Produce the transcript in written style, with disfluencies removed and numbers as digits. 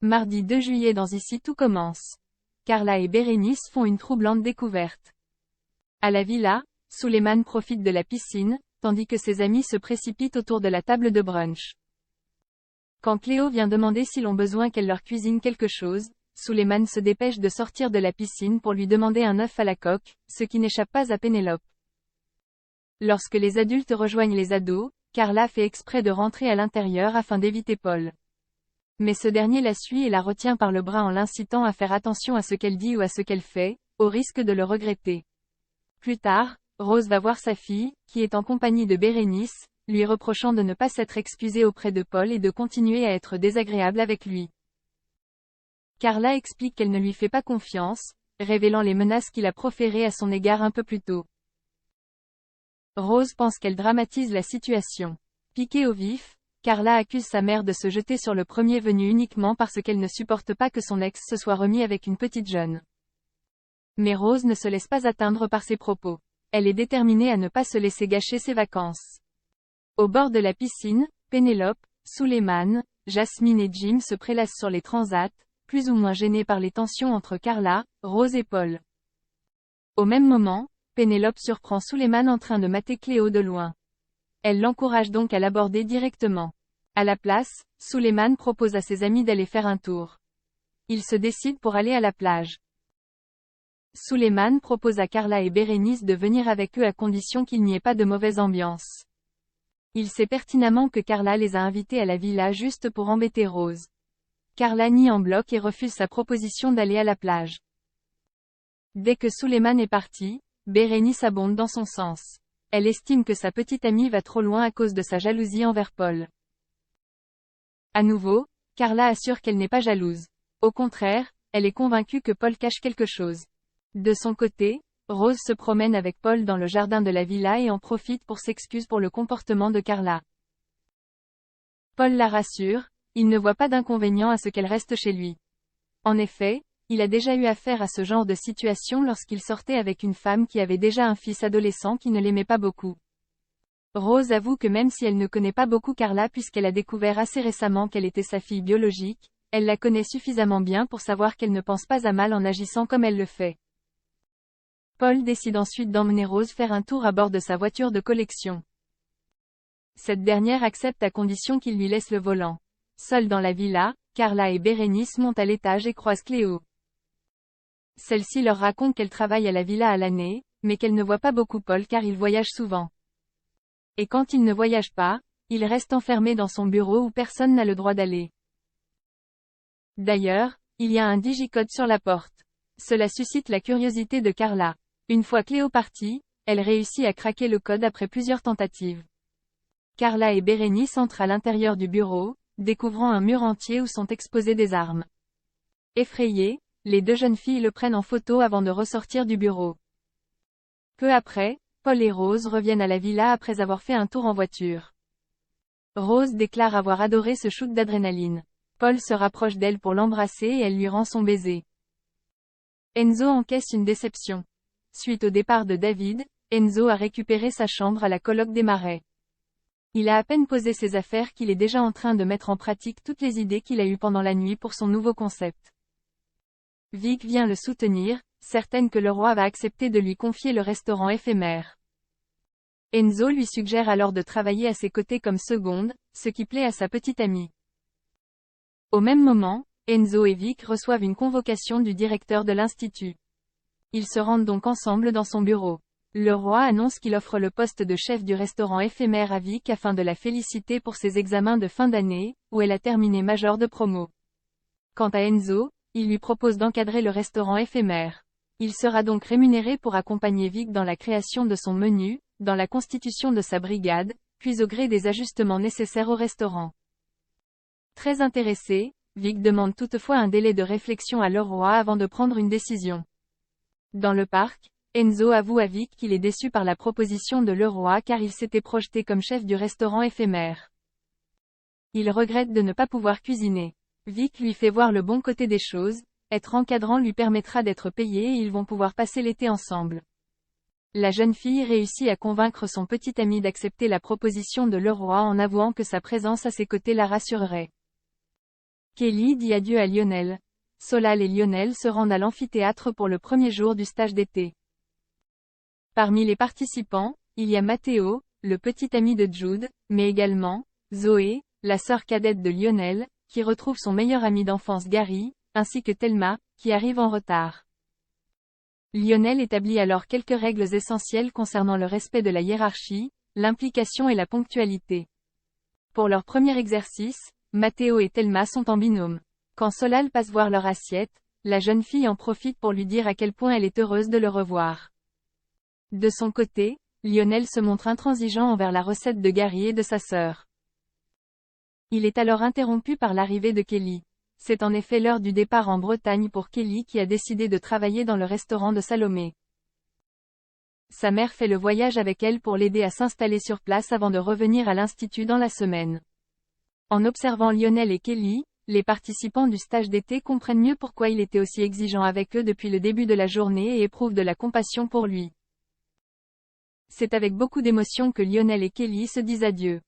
Mardi 2 juillet dans Ici tout commence. Carla et Bérénice font une troublante découverte. À la villa, Suleiman profite de la piscine, tandis que ses amis se précipitent autour de la table de brunch. Quand Cléo vient demander s'ils ont besoin qu'elle leur cuisine quelque chose, Suleiman se dépêche de sortir de la piscine pour lui demander un œuf à la coque, ce qui n'échappe pas à Pénélope. Lorsque les adultes rejoignent les ados, Carla fait exprès de rentrer à l'intérieur afin d'éviter Paul. Mais ce dernier la suit et la retient par le bras en l'incitant à faire attention à ce qu'elle dit ou à ce qu'elle fait, au risque de le regretter. Plus tard, Rose va voir sa fille, qui est en compagnie de Bérénice, lui reprochant de ne pas s'être excusée auprès de Paul et de continuer à être désagréable avec lui. Carla explique qu'elle ne lui fait pas confiance, révélant les menaces qu'il a proférées à son égard un peu plus tôt. Rose pense qu'elle dramatise la situation. Piquée au vif, Carla accuse sa mère de se jeter sur le premier venu uniquement parce qu'elle ne supporte pas que son ex se soit remis avec une petite jeune. Mais Rose ne se laisse pas atteindre par ses propos. Elle est déterminée à ne pas se laisser gâcher ses vacances. Au bord de la piscine, Pénélope, Suleiman, Jasmine et Jim se prélassent sur les transats, plus ou moins gênés par les tensions entre Carla, Rose et Paul. Au même moment, Pénélope surprend Suleiman en train de mater Cléo de loin. Elle l'encourage donc à l'aborder directement. À la place, Suleiman propose à ses amis d'aller faire un tour. Ils se décident pour aller à la plage. Suleiman propose à Carla et Bérénice de venir avec eux à condition qu'il n'y ait pas de mauvaise ambiance. Il sait pertinemment que Carla les a invités à la villa juste pour embêter Rose. Carla nie en bloc et refuse sa proposition d'aller à la plage. Dès que Suleiman est parti, Bérénice abonde dans son sens. Elle estime que sa petite amie va trop loin à cause de sa jalousie envers Paul. À nouveau, Carla assure qu'elle n'est pas jalouse. Au contraire, elle est convaincue que Paul cache quelque chose. De son côté, Rose se promène avec Paul dans le jardin de la villa et en profite pour s'excuser pour le comportement de Carla. Paul la rassure, il ne voit pas d'inconvénient à ce qu'elle reste chez lui. En effet, il a déjà eu affaire à ce genre de situation lorsqu'il sortait avec une femme qui avait déjà un fils adolescent qui ne l'aimait pas beaucoup. Rose avoue que même si elle ne connaît pas beaucoup Carla puisqu'elle a découvert assez récemment qu'elle était sa fille biologique, elle la connaît suffisamment bien pour savoir qu'elle ne pense pas à mal en agissant comme elle le fait. Paul décide ensuite d'emmener Rose faire un tour à bord de sa voiture de collection. Cette dernière accepte à condition qu'il lui laisse le volant. Seule dans la villa, Carla et Bérénice montent à l'étage et croisent Cléo. Celle-ci leur raconte qu'elle travaille à la villa à l'année, mais qu'elle ne voit pas beaucoup Paul car il voyage souvent. Et quand il ne voyage pas, il reste enfermé dans son bureau où personne n'a le droit d'aller. D'ailleurs, il y a un digicode sur la porte. Cela suscite la curiosité de Carla. Une fois Cléo partie, elle réussit à craquer le code après plusieurs tentatives. Carla et Bérénice entrent à l'intérieur du bureau, découvrant un mur entier où sont exposées des armes. Effrayées, les deux jeunes filles le prennent en photo avant de ressortir du bureau. Peu après, Paul et Rose reviennent à la villa après avoir fait un tour en voiture. Rose déclare avoir adoré ce shoot d'adrénaline. Paul se rapproche d'elle pour l'embrasser et elle lui rend son baiser. Enzo encaisse une déception. Suite au départ de David, Enzo a récupéré sa chambre à la coloc des Marais. Il a à peine posé ses affaires qu'il est déjà en train de mettre en pratique toutes les idées qu'il a eues pendant la nuit pour son nouveau concept. Vic vient le soutenir, certaine que le roi va accepter de lui confier le restaurant éphémère. Enzo lui suggère alors de travailler à ses côtés comme seconde, ce qui plaît à sa petite amie. Au même moment, Enzo et Vic reçoivent une convocation du directeur de l'institut. Ils se rendent donc ensemble dans son bureau. Le roi annonce qu'il offre le poste de chef du restaurant éphémère à Vic afin de la féliciter pour ses examens de fin d'année, où elle a terminé major de promo. Quant à Enzo, il lui propose d'encadrer le restaurant éphémère. Il sera donc rémunéré pour accompagner Vic dans la création de son menu, dans la constitution de sa brigade, puis au gré des ajustements nécessaires au restaurant. Très intéressé, Vic demande toutefois un délai de réflexion à leur roi avant de prendre une décision. Dans le parc, Enzo avoue à Vic qu'il est déçu par la proposition de leur roi car il s'était projeté comme chef du restaurant éphémère. Il regrette de ne pas pouvoir cuisiner. Vic lui fait voir le bon côté des choses, être encadrant lui permettra d'être payé et ils vont pouvoir passer l'été ensemble. La jeune fille réussit à convaincre son petit ami d'accepter la proposition de leur roi en avouant que sa présence à ses côtés la rassurerait. Kelly dit adieu à Lionel. Solal et Lionel se rendent à l'amphithéâtre pour le premier jour du stage d'été. Parmi les participants, il y a Matteo, le petit ami de Jude, mais également Zoé, la sœur cadette de Lionel, qui retrouve son meilleur ami d'enfance Gary, ainsi que Thelma, qui arrive en retard. Lionel établit alors quelques règles essentielles concernant le respect de la hiérarchie, l'implication et la ponctualité. Pour leur premier exercice, Matteo et Thelma sont en binôme. Quand Solal passe voir leur assiette, la jeune fille en profite pour lui dire à quel point elle est heureuse de le revoir. De son côté, Lionel se montre intransigeant envers la recette de Gary et de sa sœur. Il est alors interrompu par l'arrivée de Kelly. C'est en effet l'heure du départ en Bretagne pour Kelly qui a décidé de travailler dans le restaurant de Salomé. Sa mère fait le voyage avec elle pour l'aider à s'installer sur place avant de revenir à l'institut dans la semaine. En observant Lionel et Kelly, les participants du stage d'été comprennent mieux pourquoi il était aussi exigeant avec eux depuis le début de la journée et éprouvent de la compassion pour lui. C'est avec beaucoup d'émotion que Lionel et Kelly se disent adieu.